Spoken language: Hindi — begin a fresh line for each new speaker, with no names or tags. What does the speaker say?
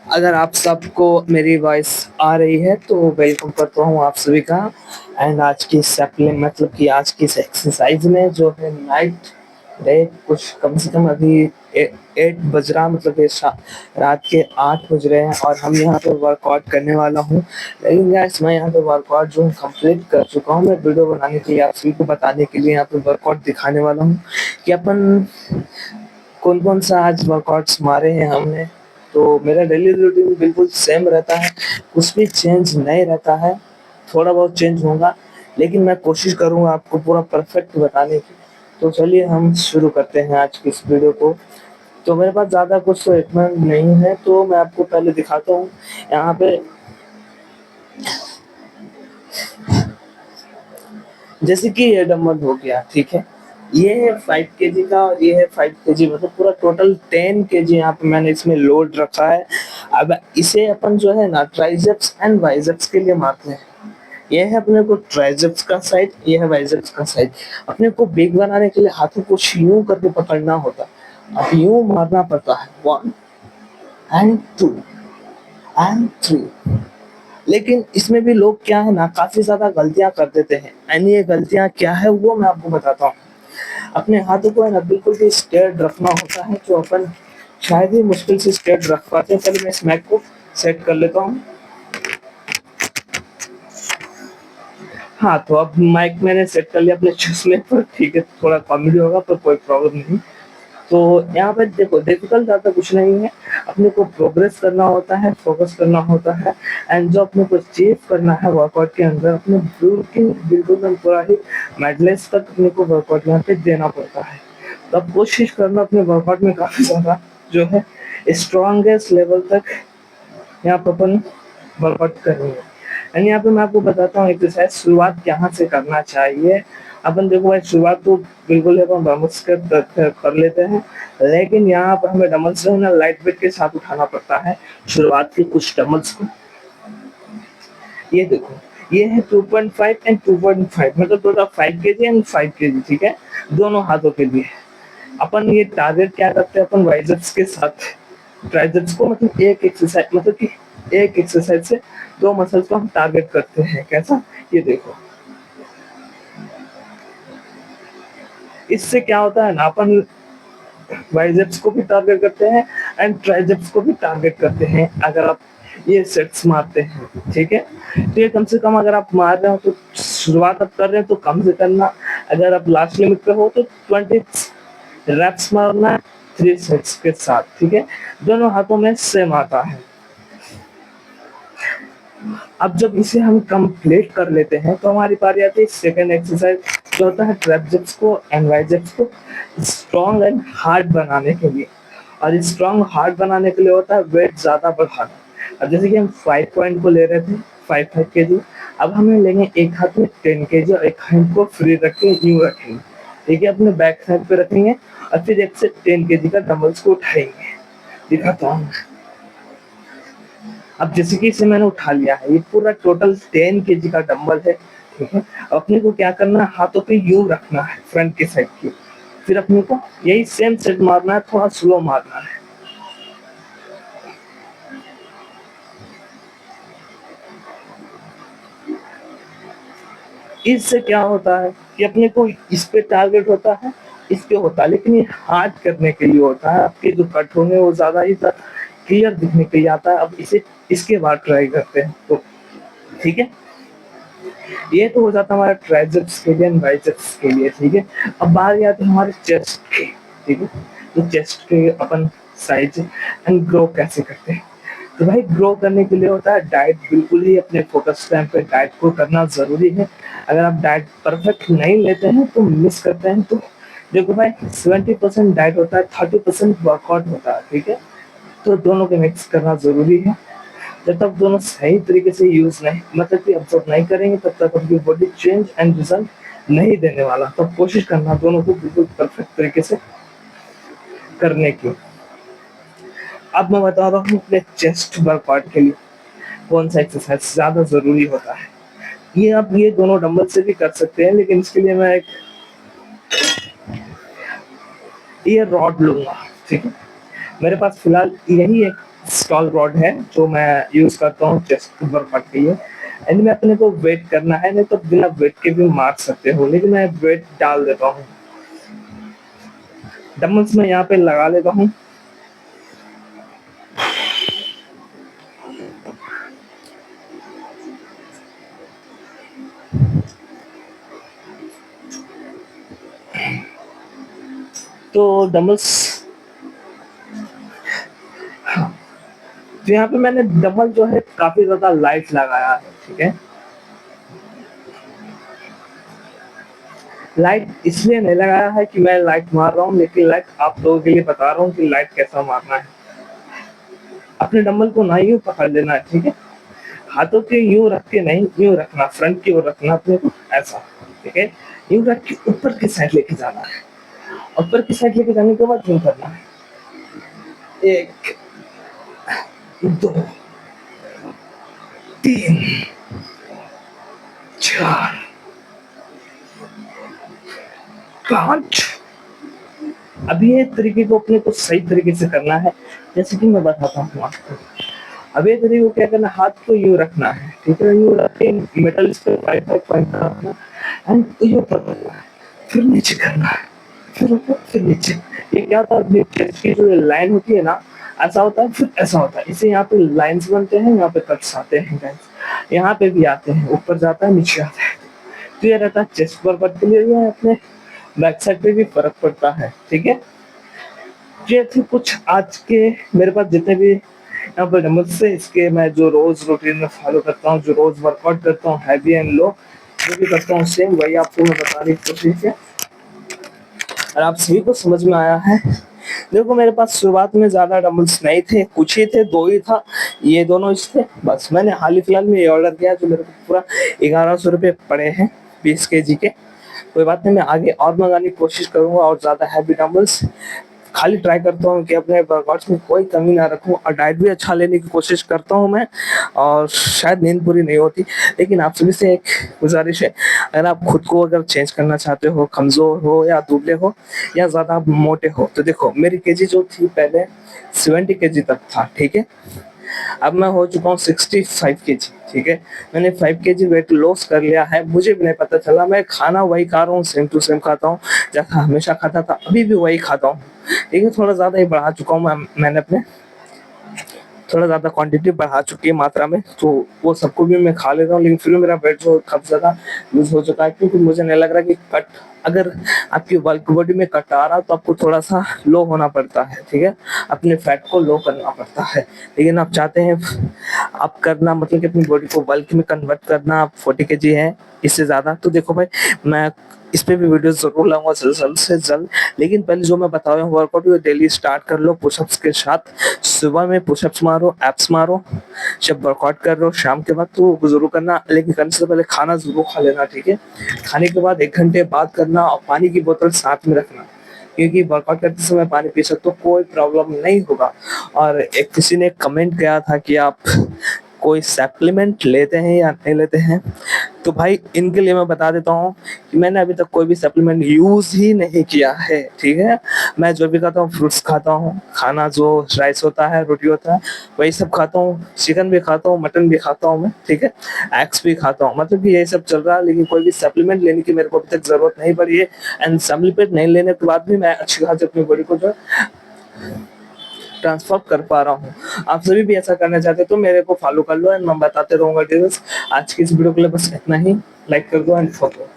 अगर आप सबको मेरी वॉइस आ रही है तो वेलकम करता हूँ आप सभी का। एंड आज की सप्लिमेंट मतलब कि आज की इस एक्सरसाइज में जो है नाइट डे कुछ कम से कम अभी 8 बज रहा मतलब कि रात के 8 बज रहे हैं और हम यहाँ पे वर्कआउट करने वाला हूँ। लेकिन गाइस मैं यहाँ पे वर्कआउट जो कंप्लीट कर चुका हूँ। मैं वीडियो बनाने के लिए आप सभी को बताने के लिए यहाँ पे वर्कआउट दिखाने वाला हूँ कि अपन कौन कौन सा आज वर्कआउट्स मारे हैं हमने। तो मेरा डेली रूटीन बिल्कुल सेम रहता है, कुछ भी चेंज नहीं रहता है। थोड़ा बहुत चेंज होगा लेकिन मैं कोशिश करूंगा आपको पूरा परफेक्ट बताने की। तो चलिए हम शुरू करते हैं आज की इस वीडियो को। तो मेरे पास ज़्यादा कुछ तो इक्विपमेंट नहीं है तो मैं आपको पहले दिखाता हूँ यहाँ पे। जैसे कि ये डंबल हो गया, ठीक है, ये है 5 kg का और ये है 5 kg, मतलब पूरा टोटल 10 kg यहाँ पे मैंने इसमें लोड रखा है। अब इसे अपन जो है ना ट्राइसेप्स एंड बाइसेप्स के लिए मारते हैं। ये है अपने को ट्राइसेप्स का साइड, ये है बाइसेप्स का साइड। अपने को बिग बनाने के लिए हाथों को यूं करके पकड़ना होता है, अब यूं मारना पड़ता है 1 एंड 2 एंड 3। लेकिन इसमें भी लोग क्या है ना काफी ज्यादा गलतियां कर देते हैं एंड ये गलतियां क्या है वो मैं आपको बताता हूँ। अपने हाथों को है ना बिल्कुल भी स्ट्रेट रखना होता है, जो अपन शायद ही मुश्किल से स्ट्रेट रख पाते हैं। पहले मैं इस मैक को सेट कर लेता हूँ। हाँ, तो अब माइक मैंने सेट कर लिया अपने चश्मे पर, ठीक है, थोड़ा कॉमेडी होगा पर कोई प्रॉब्लम नहीं। तो यहाँ पर देखो डिफिकल्ट ज़्यादा कुछ नहीं है, अपने को प्रोग्रेस करना होता है, फोकस करना होता है एंड जो अपने को अचीव करना है वर्कआउट के अंदर अपने बिल्कुल बिल्कुल पूरा ही मेडलेस तक अपने को वर्कआउट यहाँ पे देना पड़ता है। तो अब कोशिश करना अपने वर्कआउट में काफ़ी ज़्यादा जो है स्ट्रॉन्गेस्ट लेवल तक यहाँ पर अपन वर्कआउट करेंगे। एंड यहाँ पे मैं आपको बताता हूँ एक्सरसाइज शुरुआत कहाँ से करना चाहिए। अपन देखो भाई शुरुआत तो बिल्कुल अपन डम्बल्स कर लेते हैं, लेकिन यहाँ पर हमें डम्बल्स जो है ना लाइट वेट के साथ उठाना पड़ता है शुरुआत के कुछ डम्बल्स को। ये देखो, ये है 2.5 एंड 2.5, मतलब टोटल 5 kg एंड 5 kg, ठीक है, दोनों हाथों के लिए। अपन ये टारगेट क्या करते हैं, अपन बाइसेप्स के साथ ट्राइसेप्स को मतलब एक एक्सरसाइज मतलब कि एक एक्सरसाइज से दो मसल्स को हम टारगेट करते हैं। कैसा, ये देखो, इससे क्या होता है ना अपन बाइसेप्स को भी टारगेट करते हैं एंड ट्राइसेप्स को भी टारगेट करते हैं अगर आप ये सेट्स मारते हैं, ठीक है। तो ये कम से कम अगर आप मार रहे हो तो शुरुआत आप कर रहे हैं तो कम से करना, अगर आप लास्ट लिमिट पे हो तो 20 रैप्स मारना है 3 सेट्स के साथ, ठीक है। दोनों हाथों में सेम आता है। अब जब इसे हम कंप्लीट कर लेते हैं तो हमारी बारी आती है सेकंड एक्सरसाइज, जो होता है ट्राइसेप्स को एंड बाइसेप्स को स्ट्रॉन्ग एंड हार्ड बनाने के लिए। और स्ट्रॉन्ग हार्ड बनाने के लिए होता है वेट ज्यादा बढ़ाना। अब जैसे कि हम 5 पॉइंट को ले रहे थे 5 kg, अब हमें लेंगे एक हाथ में 10 kg और एक हाथ को फ्री रख के यूं रखेंगे, ठीक है, अपने बैक साइड पे रखेंगे और फिर एक से 10 kg का डंबल्स को उठाएंगे। दिखाता हूँ। अब जैसे कि इसे मैंने उठा लिया है, ये पूरा टोटल 10 kg का डंबल है, ठीक है। अपने को क्या करना है, हाथों पे यूं रखना है फ्रंट के साइड की, फिर अपने को यही सेम सेट मारना है, थोड़ा स्लो मारना है। इससे क्या होता है कि अपने को इस पे टारगेट होता है, इस पे होता है, लेकिन ये हार्ड करने के लिए होता है। आपके जो कट होंगे वो ज्यादा ही क्लियर दिखने के लिए आता है। अब इसे इसके बाद ट्राई करते हैं तो, ठीक है। ये तो हो जाता है हमारा ट्राइसेप्स के लिए एंड बाइसेप्स के लिए, ठीक है। अब बात आती है हमारे चेस्ट के, ठीक है। तो चेस्ट के अपन साइज एंड ग्रो कैसे करते हैं। तो भाई ग्रो करने के लिए होता है डाइट, बिल्कुल ही अपने फोकस टाइम पे डाइट को करना जरूरी है। अगर आप डाइट परफेक्ट नहीं लेते हैं तो मिस करते हैं। तो देखो भाई 70% डाइट होता है, 30% वर्कआउट होता है, ठीक है। तो दोनों को मिक्स करना जरूरी है। जब तक दोनों सही तरीके से यूज नहीं मतलब कि ऑब्जर्व नहीं करेंगे तब तक आपकी बॉडी चेंज एंड रिजल्ट नहीं देने वाला। तो कोशिश करना दोनों को बिल्कुल परफेक्ट तरीके से करने की। अब मैं बता रहा हूँ अपने चेस्ट वर्कआउट के लिए कौन सा एक्सरसाइज ज्यादा जरूरी होता है। ये आप ये दोनों डंबल से भी कर सकते हैं, लेकिन इसके लिए मैं एक ये रॉड लूंगा, ठीक है। मेरे पास फिलहाल यही एक स्टॉल रॉड है जो मैं यूज करता हूँ चेस्ट वर्कआउट के लिए। एंड में अपने को वेट करना है, नहीं तो बिना वेट के भी मार सकते हो, लेकिन मैं वेट डाल देता हूँ। डंबल्स में यहाँ पे लगा लेता हूँ। तो डंबल्स, हाँ, तो यहाँ पे मैंने डंबल जो है काफी ज्यादा लाइट लगाया है, ठीक है। लाइट इसलिए नहीं लगाया है कि मैं लाइट मार रहा हूँ, लेकिन लाइट आप लोगों के लिए बता रहा हूँ कि लाइट कैसा मारना है। अपने डंबल को ना यूं पकड़ लेना है, ठीक है। हाथों के यूं रख के नहीं, यूं रखना, फ्रंट की ओर रखना अपने को, ऐसा, ठीक है। यूं रख के ऊपर की साइड लेके जाना है। ऊपर की साइड लेके जाने के बाद यूं करना है, 1 2 3 4 5। अब ये तरीके को अपने को सही तरीके से करना है, जैसे कि मैं बताता हूँ आपको। अब ये तरीके को क्या करना, हाथ को यूं रखना है, ठीक है। यूं रख के मेटल पे पॉइंट रखना एंड यूं पकड़ना है, फिर नीचे करना है, फिर ऊपर, फिर नीचे। ये क्या होता है, चेस्ट की जो लाइन होती है ना, ऐसा होता है, फिर ऐसा होता है। इसे यहाँ पे लाइंस बनते हैं, यहाँ पे कट्स आते हैं गाइस, यहाँ पे भी आते हैं, ऊपर जाता है, नीचे आता है। तो ये रहता है चेस्ट वर्कआउट के लिए। ये अपने बैक साइड पे भी फर्क पड़ता है, ठीक है। ये थे कुछ आज के मेरे पास जितने भी यहाँ पर डंबल्स से, इसके मैं जो रोज रूटीन में फॉलो करता हूँ, जो रोज वर्कआउट करता हूँ, हैवी एंड लो जो भी करता हूँ, सेम वही आपको मैं बताने की कोशिश है। और आप सभी को समझ में आया है। देखो मेरे पास शुरुआत में ज्यादा डंबल्स नहीं थे, कुछ ही थे, 2 ही था, ये दोनों थे बस। मैंने हाल ही फिलहाल में ये ऑर्डर किया जो मेरे को पूरा 1100 रुपये पड़े हैं 20 kg के। कोई बात नहीं, मैं आगे और मंगाने की कोशिश करूंगा और ज्यादा हैवी डंबल्स। खाली ट्राई करता हूँ कि अपने वर्कआउट्स में कोई कमी ना रखूं, और डाइट भी अच्छा लेने की कोशिश करता हूँ मैं। और शायद नींद पूरी नहीं होती, लेकिन आप सभी से एक गुजारिश है, अगर आप खुद को अगर चेंज करना चाहते हो, कमजोर हो या दुबले हो या ज्यादा मोटे हो, तो देखो मेरी केजी जो थी पहले 70 kg तक था, ठीक है। अब मैं हो चुका हूँ 65 kg, ठीक है। मैंने 5 kg वेट लॉस कर लिया है, मुझे भी नहीं पता चला। मैं खाना वही खा रहा हूँ, सेम टू सेम खाता हूँ जैसा हमेशा खाता था, अभी भी वही खाता हूँ। लेकिन थोड़ा ज्यादा ही बढ़ा चुका हूँ मैंने अपने, थोड़ा ज्यादा क्वांटिटी बढ़ा चुकी है मात्रा में, तो वो सबको भी मैं खा लेता हूँ। लेकिन फिर मेरा वेट जो काफी ज्यादा लूज हो चुका है, क्योंकि मुझे नहीं लग रहा कि कट, अगर आपकी बल्क बॉडी में कट आ रहा तो आपको थोड़ा सा लो होना पड़ता है, ठीक है। अपने फैट को लो करना पड़ता है। लेकिन आप चाहते हैं आप करना, मतलब कि अपनी बॉडी को बल्क में कन्वर्ट करना, आप 40 kg है इससे ज्यादा, तो देखो भाई मैं इस पे भी वीडियो जरूर लाऊंगा जल्द से जल्द। लेकिन पहले जो मैं बता रहा हूँ वर्कआउट, वो डेली स्टार्ट कर लो पुशअप्स के साथ। सुबह में पुशअप्स मारो, एप्स मारो, जब वर्कआउट कर रहे हो शाम के बाद तो जरूर करना। लेकिन करने से पहले खाना जरूर खा लेना, ठीक है। खाने के बाद 1 घंटे बाद करना, और पानी की बोतल साथ में रखना, क्योंकि वर्कआउट करते समय पानी पी सकते हो, कोई प्रॉब्लम नहीं होगा। और एक किसी ने कमेंट किया था कि आप कोई सप्लीमेंट लेते हैं या नहीं लेते हैं, तो भाई इनके लिए मैं बता देता हूँ कि मैंने अभी तक कोई भी सप्लीमेंट यूज ही नहीं किया है, ठीक है। मैं जो भी खाता हूँ, फ्रूट्स खाता हूँ, खाना जो राइस होता है, रोटी होता है, वही सब खाता हूँ। चिकन भी खाता हूँ, मटन भी खाता हूँ मैं, ठीक है। एग्स भी खाता हूँ, मतलब कि यही सब चल रहा है। लेकिन कोई भी सप्लीमेंट लेने की मेरे को अभी तक जरूरत नहीं पड़ी है। एंड सप्लीमेंट नहीं लेने के बाद भी मैं अच्छी खासी अपनी बॉडी को जो ट्रांसफर कर पा रहा हूँ। आप सभी भी ऐसा करना चाहते तो मेरे को फॉलो कर लो, एंड मैं बताते रहूंगा डिटेल्स। आज की इस वीडियो के लिए बस इतना ही। लाइक कर दो एंड फॉलो।